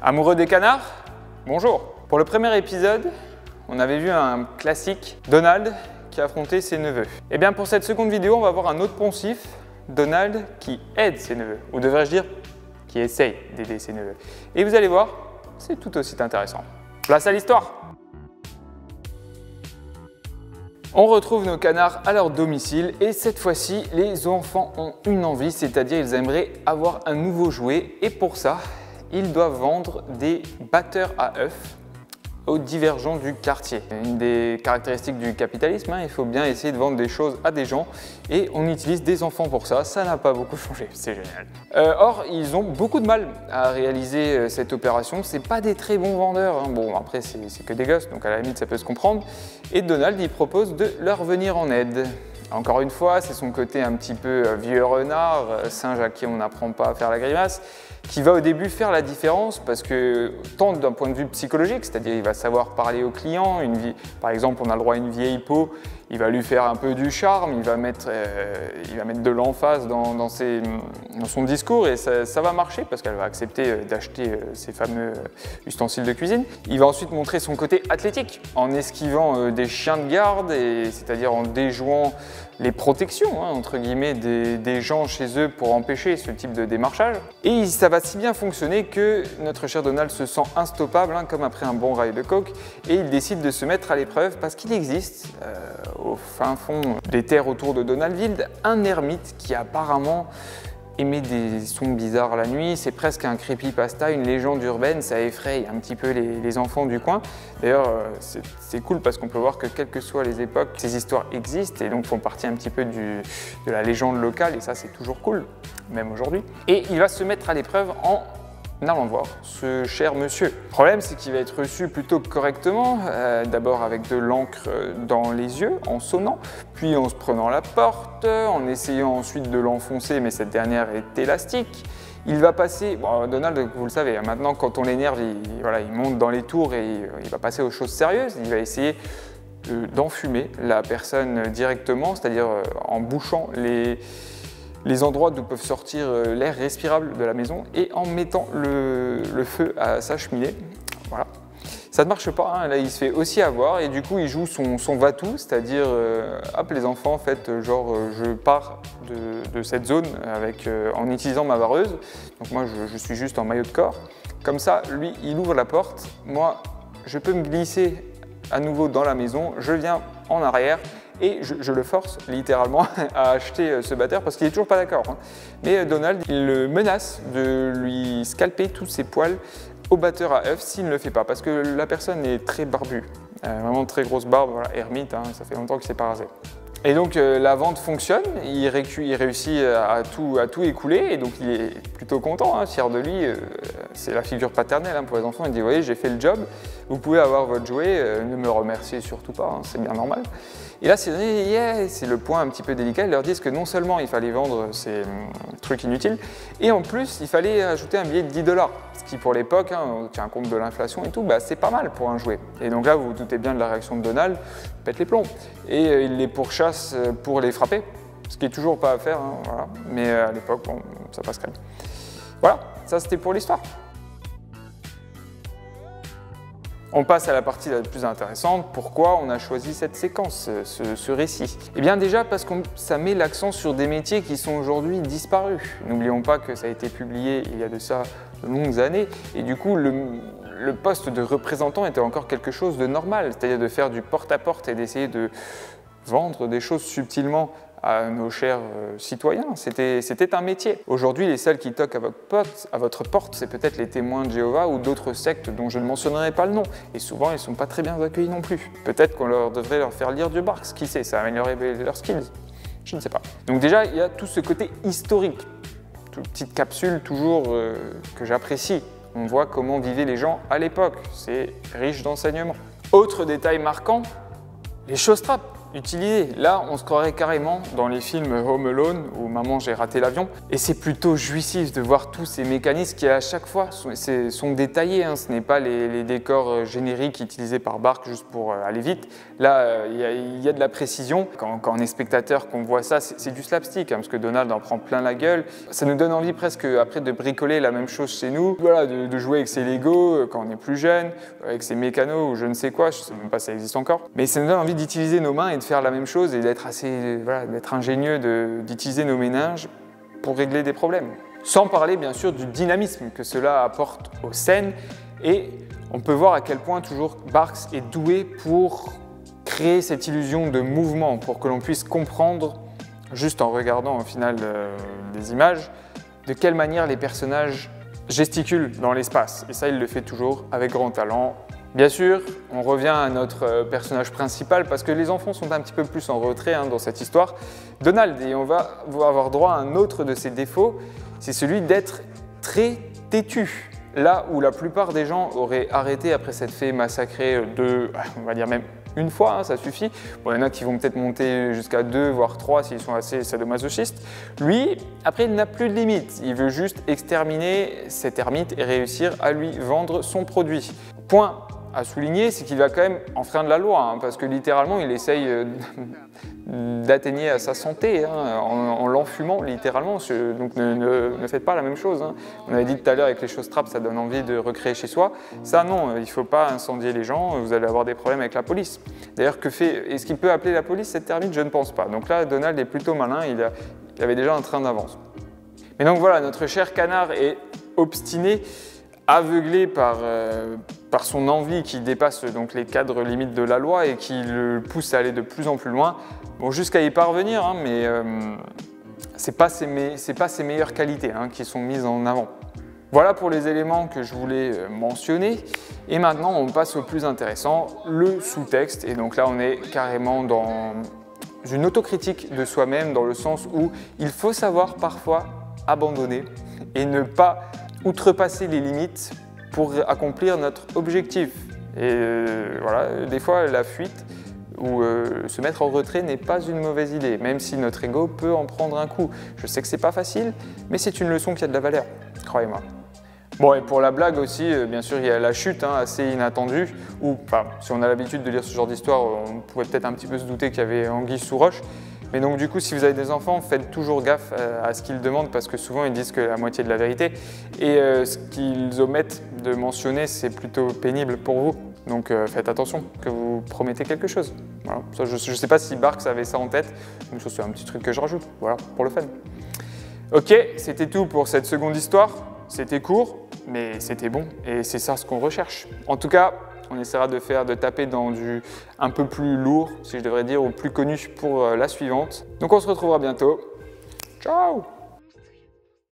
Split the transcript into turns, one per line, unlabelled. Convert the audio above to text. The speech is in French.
Amoureux des canards? Bonjour. Pour le premier épisode, on avait vu un classique, Donald qui affrontait ses neveux. Et bien pour cette seconde vidéo, on va voir un autre poncif, Donald qui aide ses neveux, ou devrais-je dire, qui essaye d'aider ses neveux. Et vous allez voir, c'est tout aussi intéressant. Place à l'histoire. On retrouve nos canards à leur domicile et cette fois-ci, les enfants ont une envie, c'est-à-dire ils aimeraient avoir un nouveau jouet et pour ça, ils doivent vendre des batteurs à œufs aux divers gens du quartier. Une des caractéristiques du capitalisme, il faut bien essayer de vendre des choses à des gens et on utilise des enfants pour ça, ça n'a pas beaucoup changé, c'est génial. Or, ils ont beaucoup de mal à réaliser cette opération, c'est pas des très bons vendeurs, bon après c'est que des gosses, donc à la limite ça peut se comprendre. Et Donald, il propose de leur venir en aide. Encore une fois, c'est son côté un petit peu vieux renard, singe à qui on n'apprend pas à faire la grimace, qui va au début faire la différence parce que tant d'un point de vue psychologique, c'est-à-dire il va savoir parler aux clients, par exemple on a le droit à une vieille peau, il va lui faire un peu du charme, il va mettre de l'emphase dans son discours et ça va marcher parce qu'elle va accepter d'acheter ces fameux ustensiles de cuisine. Il va ensuite montrer son côté athlétique en esquivant des chiens de garde, c'est-à-dire en déjouant les protections, entre guillemets, des gens chez eux pour empêcher ce type de démarchage. Et ça va si bien fonctionner que notre cher Donald se sent instoppable, comme après un bon rail de coke, et il décide de se mettre à l'épreuve parce qu'il existe, au fin fond des terres autour de Donaldville, un ermite qui apparemment émet des sons bizarres la nuit, c'est presque un creepypasta, une légende urbaine, ça effraie un petit peu les enfants du coin. D'ailleurs, c'est cool parce qu'on peut voir que quelles que soient les époques, ces histoires existent et donc font partie un petit peu de la légende locale et ça c'est toujours cool, même aujourd'hui. Et il va se mettre à l'épreuve en allant voir ce cher monsieur. Le problème, c'est qu'il va être reçu plutôt correctement, d'abord avec de l'encre dans les yeux, en sonnant, puis en se prenant la porte, en essayant ensuite de l'enfoncer, mais cette dernière est élastique. Il va passer, bon, Donald, vous le savez, maintenant quand on l'énerve, il monte dans les tours et il va passer aux choses sérieuses, il va essayer d'enfumer la personne directement, c'est-à-dire en bouchant les endroits d'où peuvent sortir l'air respirable de la maison et en mettant le feu à sa cheminée. Voilà. Ça ne marche pas, là il se fait aussi avoir et du coup il joue son va-tout, c'est-à-dire hop les enfants, faites genre je pars de cette zone en utilisant ma vareuse, donc moi je suis juste en maillot de corps. Comme ça, lui il ouvre la porte, moi je peux me glisser à nouveau dans la maison, je viens en arrière et je le force littéralement à acheter ce batteur parce qu'il n'est toujours pas d'accord. Mais Donald, il le menace de lui scalper tous ses poils au batteur à œufs s'il ne le fait pas parce que la personne est très barbue, vraiment très grosse barbe, voilà, ermite, ça fait longtemps qu'il s'est pas rasé. Et donc la vente fonctionne, il réussit à tout écouler et donc il est plutôt content, fier de lui, c'est la figure paternelle pour les enfants, il dit « Vous voyez, j'ai fait le job, vous pouvez avoir votre jouet, ne me remerciez surtout pas, c'est bien normal ». Et là, c'est le point un petit peu délicat, ils leur disent que non seulement il fallait vendre ces trucs inutiles, et en plus il fallait ajouter un billet de 10 $, ce qui pour l'époque, on tient compte de l'inflation et tout, c'est pas mal pour un jouet. Et donc là, vous vous doutez bien de la réaction de Donald, il pète les plombs. Et il les pourchasse pour les frapper, ce qui est toujours pas à faire, voilà. Mais à l'époque, bon, ça passe crème. Voilà, ça c'était pour l'histoire. On passe à la partie la plus intéressante, pourquoi on a choisi cette séquence, ce récit. Eh bien déjà parce que ça met l'accent sur des métiers qui sont aujourd'hui disparus. N'oublions pas que ça a été publié il y a de ça de longues années et du coup le poste de représentant était encore quelque chose de normal, c'est-à-dire de faire du porte-à-porte et d'essayer de vendre des choses subtilement à nos chers citoyens. C'était un métier. Aujourd'hui, les seuls qui toquent à votre porte, c'est peut-être les témoins de Jéhovah ou d'autres sectes dont je ne mentionnerai pas le nom. Et souvent, ils ne sont pas très bien accueillis non plus. Peut-être qu'on devrait leur faire lire du Barks, qui sait, ça améliorerait leurs skills. Je ne sais pas. Donc déjà, il y a tout ce côté historique. Toute petite capsule toujours que j'apprécie. On voit comment vivaient les gens à l'époque. C'est riche d'enseignements. Autre détail marquant, les chausses-trappes. utilisé. Là, on se croirait carrément dans les films Home Alone ou Maman, j'ai raté l'avion. Et c'est plutôt jouissif de voir tous ces mécanismes qui, à chaque fois, sont détaillés. Hein. Ce n'est pas les décors génériques utilisés par Barks juste pour aller vite. Là, il y a de la précision. Quand on est spectateur, qu'on voit ça, c'est du slapstick, hein, parce que Donald en prend plein la gueule. Ça nous donne envie presque après de bricoler la même chose chez nous. Voilà, de jouer avec ses Lego quand on est plus jeune, avec ses mécanos ou je ne sais quoi, je ne sais même pas si ça existe encore. Mais ça nous donne envie d'utiliser nos mains et de faire la même chose et d'être assez, voilà, d'être ingénieux, d'utiliser nos méninges pour régler des problèmes. Sans parler bien sûr du dynamisme que cela apporte aux scènes. Et on peut voir à quel point toujours Barks est doué pour créer cette illusion de mouvement, pour que l'on puisse comprendre, juste en regardant au final des images, de quelle manière les personnages gesticulent dans l'espace. Et ça, il le fait toujours avec grand talent. Bien sûr, on revient à notre personnage principal parce que les enfants sont un petit peu plus en retrait dans cette histoire. Donald, et on va avoir droit à un autre de ses défauts, c'est celui d'être très têtu. Là où la plupart des gens auraient arrêté après s'être fait massacrer on va dire même une fois, hein, ça suffit. Bon, il y en a qui vont peut-être monter jusqu'à 2 voire 3 s'ils sont assez sadomasochistes. Lui, après, il n'a plus de limite. Il veut juste exterminer cet ermite et réussir à lui vendre son produit. Point à souligner, c'est qu'il va quand même enfreindre la loi, hein, parce que littéralement, il essaye d'atteigner à sa santé en l'enfumant littéralement. Donc ne faites pas la même chose. Hein. On avait dit tout à l'heure avec les choses trappes, ça donne envie de recréer chez soi. Ça non, il ne faut pas incendier les gens, vous allez avoir des problèmes avec la police. D'ailleurs, est-ce qu'il peut appeler la police cette ermite? Je ne pense pas. Donc là, Donald est plutôt malin, il avait déjà un train d'avance. Mais donc voilà, notre cher canard est obstiné, aveuglé par son envie qui dépasse donc les cadres limites de la loi et qui le pousse à aller de plus en plus loin, bon, jusqu'à y parvenir, hein, mais c'est pas ses meilleures qualités qui sont mises en avant. Voilà pour les éléments que je voulais mentionner. Et maintenant, on passe au plus intéressant, le sous-texte. Et donc là, on est carrément dans une autocritique de soi-même, dans le sens où il faut savoir parfois abandonner et ne pas outrepasser les limites pour accomplir notre objectif. Et voilà, des fois, la fuite ou se mettre en retrait n'est pas une mauvaise idée, même si notre ego peut en prendre un coup. Je sais que c'est pas facile, mais c'est une leçon qui a de la valeur, croyez-moi. Bon, et pour la blague aussi, bien sûr, il y a la chute assez inattendue, ou enfin, si on a l'habitude de lire ce genre d'histoire, on pourrait peut-être un petit peu se douter qu'il y avait anguille sous roche. Mais donc du coup, si vous avez des enfants, faites toujours gaffe à ce qu'ils demandent parce que souvent ils disent que la moitié de la vérité et ce qu'ils omettent de mentionner, c'est plutôt pénible pour vous. Donc faites attention que vous promettez quelque chose. Voilà. Ça, je ne sais pas si Barks avait ça en tête, donc ça c'est un petit truc que je rajoute, voilà, pour le fun. Ok, c'était tout pour cette seconde histoire. C'était court, mais c'était bon et c'est ça ce qu'on recherche. En tout cas, on essaiera de taper dans du un peu plus lourd, si je devrais dire, ou plus connu pour la suivante. Donc on se retrouvera bientôt. Ciao!